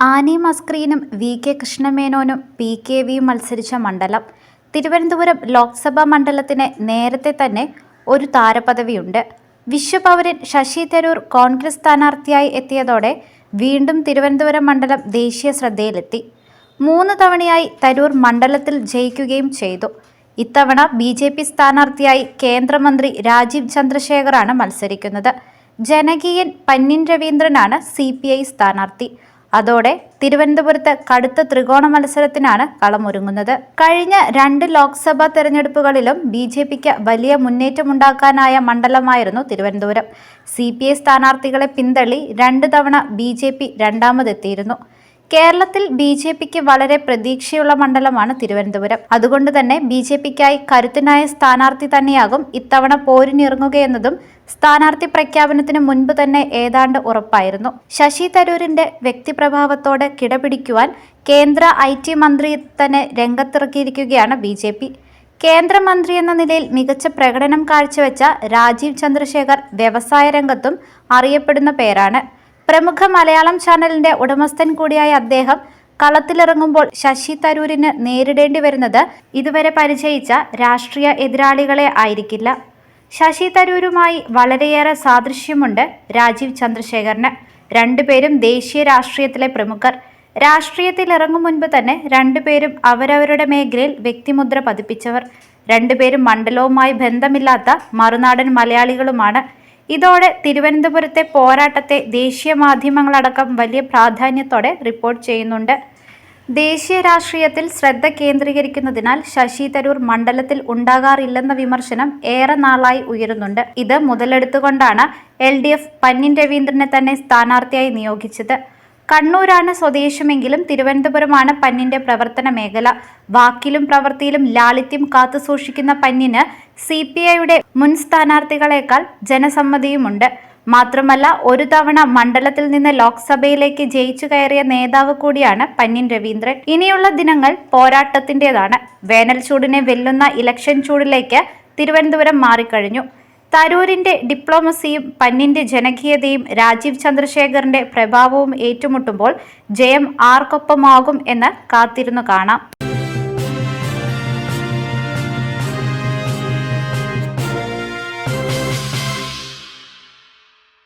Annie മസ്ക്രീനും VK. കൃഷ്ണമേനോനും പി.കെ.വിയും മത്സരിച്ച മണ്ഡലം. തിരുവനന്തപുരം ലോക്സഭാ മണ്ഡലത്തിന് നേരത്തെ തന്നെ ഒരു താരപദവിയുണ്ട്. വിശ്വപൗരൻ ശശി തരൂർ കോൺഗ്രസ് സ്ഥാനാർത്ഥിയായി എത്തിയതോടെ വീണ്ടും തിരുവനന്തപുരം മണ്ഡലം ദേശീയ ശ്രദ്ധയിലെത്തി. 3 തവണയായി തരൂർ മണ്ഡലത്തിൽ ജയിക്കുകയും ചെയ്തു. ഇത്തവണ ബി.ജെ.പി. സ്ഥാനാർത്ഥിയായി കേന്ദ്രമന്ത്രി രാജീവ് ചന്ദ്രശേഖറാണ് മത്സരിക്കുന്നത്. ജനകീയൻ പന്ന്യൻ രവീന്ദ്രനാണ് സി.പി.ഐ. സ്ഥാനാർത്ഥി. അതോടെ തിരുവനന്തപുരത്ത് കടുത്ത ത്രികോണ മത്സരത്തിനാണ് കളമൊരുങ്ങുന്നത്. കഴിഞ്ഞ 2 ലോക്സഭാ തെരഞ്ഞെടുപ്പുകളിലും ബി.ജെ.പിക്ക് വലിയ മുന്നേറ്റമുണ്ടാക്കാനായ മണ്ഡലമായിരുന്നു തിരുവനന്തപുരം. സി.പി.ഐ. സ്ഥാനാർത്ഥികളെ പിന്തള്ളി 2 തവണ ബി.ജെ.പി. രണ്ടാമതെത്തിയിരുന്നു. കേരളത്തിൽ ബി.ജെ.പിക്ക് വളരെ പ്രതീക്ഷയുള്ള മണ്ഡലമാണ് തിരുവനന്തപുരം. അതുകൊണ്ട് തന്നെ ബി.ജെ.പിക്കായി കരുത്തനായ സ്ഥാനാർത്ഥി തന്നെയാകും ഇത്തവണ പോരിനിറങ്ങുകയെന്നതും സ്ഥാനാർത്ഥി പ്രഖ്യാപനത്തിന് മുൻപ് തന്നെ ഏതാണ്ട് ഉറപ്പായിരുന്നു. ശശി തരൂരിന്റെ വ്യക്തിപ്രഭാവത്തോടെ കിടപിടിക്കുവാൻ കേന്ദ്ര ഐ.ടി. മന്ത്രിയെ തന്നെ രംഗത്തിറക്കിയിരിക്കുകയാണ് ബി.ജെ.പി. കേന്ദ്രമന്ത്രി എന്ന നിലയിൽ മികച്ച പ്രകടനം കാഴ്ചവെച്ച രാജീവ് ചന്ദ്രശേഖർ വ്യവസായ രംഗത്തും അറിയപ്പെടുന്ന പേരാണ്. പ്രമുഖ മലയാളം ചാനലിന്റെ ഉടമസ്ഥൻ കൂടിയായ അദ്ദേഹം കളത്തിലിറങ്ങുമ്പോൾ ശശി തരൂരിന് നേരിടേണ്ടി വരുന്നത് ഇതുവരെ പരിചയിച്ച രാഷ്ട്രീയ എതിരാളികളെ ആയിരിക്കില്ല. ശശി തരൂരുമായി വളരെയേറെ സാദൃശ്യമുണ്ട് രാജീവ് ചന്ദ്രശേഖറിന്. രണ്ടുപേരും ദേശീയ രാഷ്ട്രീയത്തിലെ പ്രമുഖർ. രാഷ്ട്രീയത്തിലിറങ്ങും മുൻപ് തന്നെ രണ്ടുപേരും അവരവരുടെ മേഖലയിൽ വ്യക്തിമുദ്ര പതിപ്പിച്ചവർ. രണ്ടുപേരും മണ്ഡലവുമായി ബന്ധമില്ലാത്ത മറുനാടൻ മലയാളികളുമാണ്. ഇതോടെ തിരുവനന്തപുരത്തെ പോരാട്ടത്തെ ദേശീയ മാധ്യമങ്ങളടക്കം വലിയ പ്രാധാന്യത്തോടെ റിപ്പോർട്ട് ചെയ്യുന്നുണ്ട്. ദേശീയ രാഷ്ട്രീയത്തിൽ ശ്രദ്ധ കേന്ദ്രീകരിക്കുന്നതിനാൽ ശശി തരൂർ മണ്ഡലത്തിൽ ഉണ്ടാകാറില്ലെന്ന വിമർശനം ഏറെ നാളായി ഉയരുന്നുണ്ട്. ഇത് മുതലെടുത്തുകൊണ്ടാണ് LDF പന്ന്യൻ രവീന്ദ്രനെ തന്നെ സ്ഥാനാർത്ഥിയായി നിയോഗിച്ചത്. കണ്ണൂരാണ് സ്വദേശമെങ്കിലും തിരുവനന്തപുരമാണ് പന്ന്യന്റെ പ്രവർത്തന മേഖല. വാക്കിലും പ്രവൃത്തിയിലും ലാളിത്യം കാത്തുസൂക്ഷിക്കുന്ന പന്ന്യന് CPIയുടെ മുൻ സ്ഥാനാർത്ഥികളെക്കാൾ ജനസമ്മതിയുമുണ്ട്. മാത്രമല്ല, ഒരു തവണ മണ്ഡലത്തിൽ നിന്ന് ലോക്സഭയിലേക്ക് ജയിച്ചു കയറിയ നേതാവ് കൂടിയാണ് പന്ന്യൻ രവീന്ദ്രൻ. ഇനിയുള്ള ദിനങ്ങൾ പോരാട്ടത്തിൻ്റെതാണ്. വേനൽ ചൂടിനെ വെല്ലുന്ന ഇലക്ഷൻ ചൂടിലേക്ക് തിരുവനന്തപുരം മാറിക്കഴിഞ്ഞു. തരൂരിന്റെ ഡിപ്ലോമസിയും പന്ന്യന്റെ ജനകീയതയും രാജീവ് ചന്ദ്രശേഖറിന്റെ പ്രഭാവവും ഏറ്റുമുട്ടുമ്പോൾ ജയം ആർക്കൊപ്പമാകും എന്ന് കാത്തിരുന്നു കാണാം.